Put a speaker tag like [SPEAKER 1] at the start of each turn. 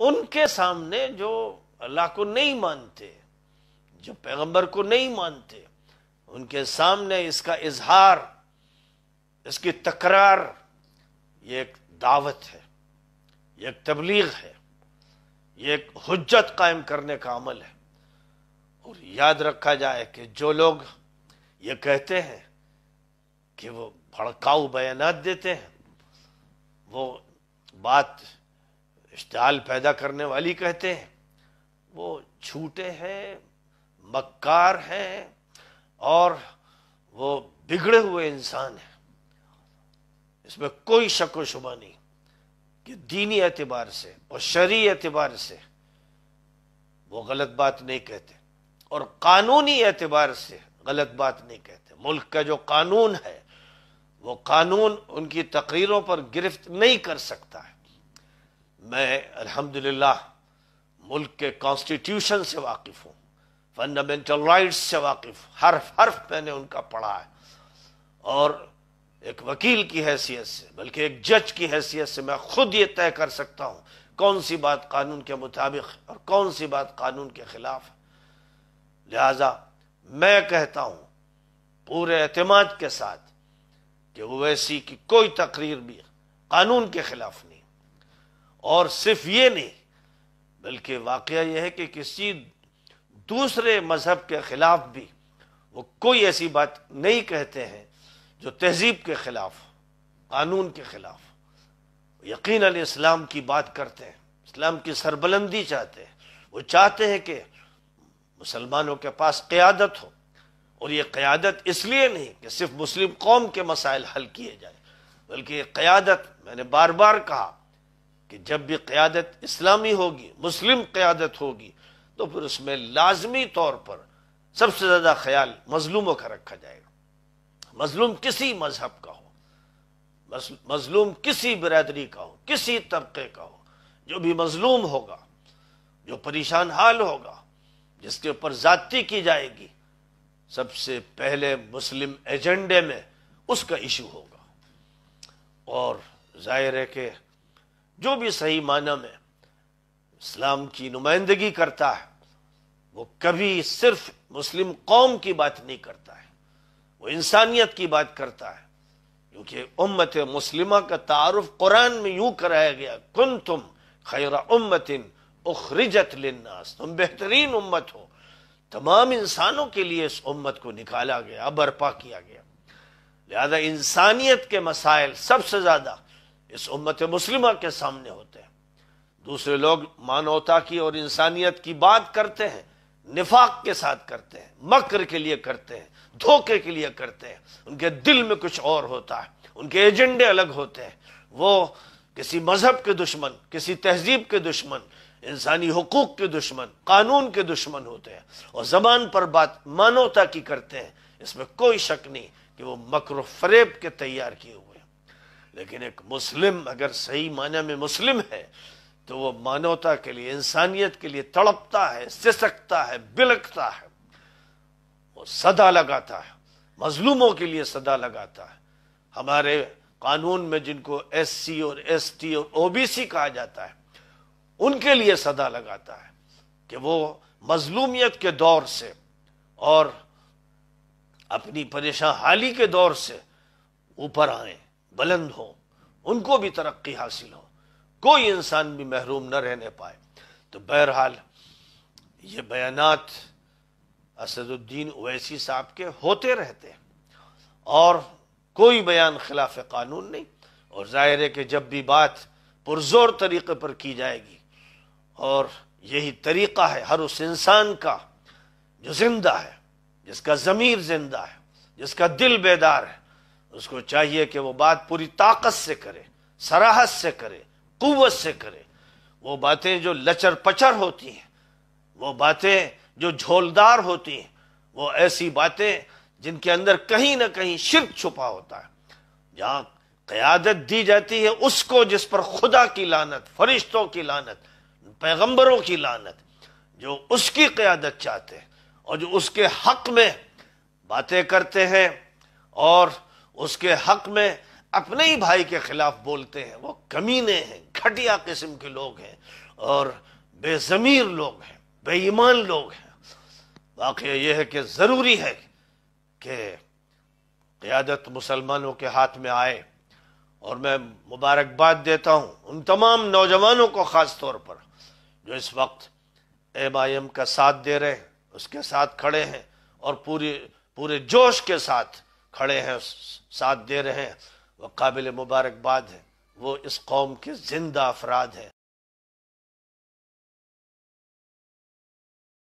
[SPEAKER 1] ان کے سامنے جو اللہ کو نہیں مانتے، جو پیغمبر کو نہیں مانتے، ان کے سامنے اس کا اظہار، اس کی تکرار، یہ ایک دعوت ہے، یہ ایک تبلیغ ہے، یہ ایک حجت قائم کرنے کا عمل ہے۔ اور یاد رکھا جائے کہ جو لوگ یہ کہتے ہیں کہ وہ بھڑکاؤ بیانات دیتے ہیں، وہ بات اشتعال پیدا کرنے والی کہتے ہیں، وہ جھوٹے ہیں، مکار ہیں، اور وہ بگڑے ہوئے انسان ہیں۔ اس میں کوئی شک و شبہ نہیں کہ دینی اعتبار سے اور شرعی اعتبار سے وہ غلط بات نہیں کہتے، اور قانونی اعتبار سے غلط بات نہیں کہتے۔ ملک کا جو قانون ہے، وہ قانون ان کی تقریروں پر گرفت نہیں کر سکتا ہے۔ میں الحمدللہ ملک کے کانسٹیٹیوشن سے واقف ہوں، فنڈامنٹل رائٹس سے واقف، حرف حرف میں نے ان کا پڑھا ہے، اور ایک وکیل کی حیثیت سے، بلکہ ایک جج کی حیثیت سے میں خود یہ طے کر سکتا ہوں کون سی بات قانون کے مطابق اور کون سی بات قانون کے خلاف ہے۔ لہذا میں کہتا ہوں پورے اعتماد کے ساتھ کہ اویسی کی کوئی تقریر بھی قانون کے خلاف نہیں، اور صرف یہ نہیں بلکہ واقعہ یہ ہے کہ کسی دوسرے مذہب کے خلاف بھی وہ کوئی ایسی بات نہیں کہتے ہیں جو تہذیب کے خلاف، قانون کے خلاف۔ یقیناً اسلام کی بات کرتے ہیں، اسلام کی سربلندی چاہتے ہیں، وہ چاہتے ہیں کہ مسلمانوں کے پاس قیادت ہو، اور یہ قیادت اس لیے نہیں کہ صرف مسلم قوم کے مسائل حل کیے جائیں، بلکہ یہ قیادت، میں نے بار بار کہا کہ جب بھی قیادت اسلامی ہوگی، مسلم قیادت ہوگی، تو پھر اس میں لازمی طور پر سب سے زیادہ خیال مظلوموں کا رکھا جائے گا۔ مظلوم کسی مذہب کا ہو، مظلوم کسی برادری کا ہو، کسی طبقے کا ہو، جو بھی مظلوم ہوگا، جو پریشان حال ہوگا، جس کے اوپر زیادتی کی جائے گی، سب سے پہلے مسلم ایجنڈے میں اس کا ایشو ہوگا۔ اور ظاہر ہے کہ جو بھی صحیح معنی میں اسلام کی نمائندگی کرتا ہے، وہ کبھی صرف مسلم قوم کی بات نہیں کرتا ہے، وہ انسانیت کی بات کرتا ہے، کیونکہ امت مسلمہ کا تعارف قرآن میں یوں کرایا گیا، کنتم خیر امت اخرجت للناس، تم بہترین امت ہو، تمام انسانوں کے لیے اس امت کو نکالا گیا، برپا کیا گیا۔ لہذا انسانیت کے مسائل سب سے زیادہ اس امت مسلمہ کے سامنے ہوتے ہیں۔ دوسرے لوگ مانوتا کی اور انسانیت کی بات کرتے ہیں، نفاق کے ساتھ کرتے ہیں، مکر کے لیے کرتے ہیں، دھوکے کے لیے کرتے ہیں، ان کے دل میں کچھ اور ہوتا ہے، ان کے ایجنڈے الگ ہوتے ہیں، وہ کسی مذہب کے دشمن، کسی تہذیب کے دشمن، انسانی حقوق کے دشمن، قانون کے دشمن ہوتے ہیں، اور زبان پر بات مانوتا کی کرتے ہیں۔ اس میں کوئی شک نہیں کہ وہ مکر و فریب کے تیار کیے ہوئے ہیں۔ لیکن ایک مسلم اگر صحیح معنی میں مسلم ہے تو وہ مانوتا کے لیے، انسانیت کے لیے تڑپتا ہے، سسکتا ہے، بلکتا ہے، وہ صدا لگاتا ہے، مظلوموں کے لیے صدا لگاتا ہے۔ ہمارے قانون میں جن کو ایس سی اور ایس ٹی اور او بی سی کہا جاتا ہے، ان کے لیے صدا لگاتا ہے کہ وہ مظلومیت کے دور سے اور اپنی پریشان حالی کے دور سے اوپر آئیں، بلند ہوں، ان کو بھی ترقی حاصل ہو، کوئی انسان بھی محروم نہ رہنے پائے۔ تو بہرحال یہ بیانات اسد الدین اویسی صاحب کے ہوتے رہتے ہیں، اور کوئی بیان خلاف قانون نہیں، اور ظاہر ہے کہ جب بھی بات پرزور طریقے پر کی جائے گی، اور یہی طریقہ ہے ہر اس انسان کا جو زندہ ہے، جس کا ضمیر زندہ ہے، جس کا دل بیدار ہے، اس کو چاہیے کہ وہ بات پوری طاقت سے کرے، صراحت سے کرے، قوت سے کرے۔ وہ باتیں جو لچر پچر ہوتی ہیں، وہ باتیں جو جھولدار ہوتی ہیں، وہ ایسی باتیں جن کے اندر کہیں نہ کہیں شرک چھپا ہوتا ہے، جہاں قیادت دی جاتی ہے اس کو جس پر خدا کی لعنت، فرشتوں کی لعنت، پیغمبروں کی لعنت، جو اس کی قیادت چاہتے ہیں اور جو اس کے حق میں باتیں کرتے ہیں اور اس کے حق میں اپنے ہی بھائی کے خلاف بولتے ہیں، وہ کمینے ہیں، گھٹیا قسم کے لوگ ہیں اور بے ضمیر لوگ ہیں، بے ایمان لوگ ہیں۔ واقعہ یہ ہے کہ ضروری ہے کہ قیادت مسلمانوں کے ہاتھ میں آئے، اور میں مبارکباد دیتا ہوں ان تمام نوجوانوں کو خاص طور پر جو اس وقت MIM کا ساتھ دے رہے ہیں، اس کے ساتھ کھڑے ہیں اور پورے جوش کے ساتھ کھڑے ہیں، ساتھ دے رہے ہیں۔ وہ قابل مبارکباد ہیں، وہ اس قوم کے زندہ افراد ہیں۔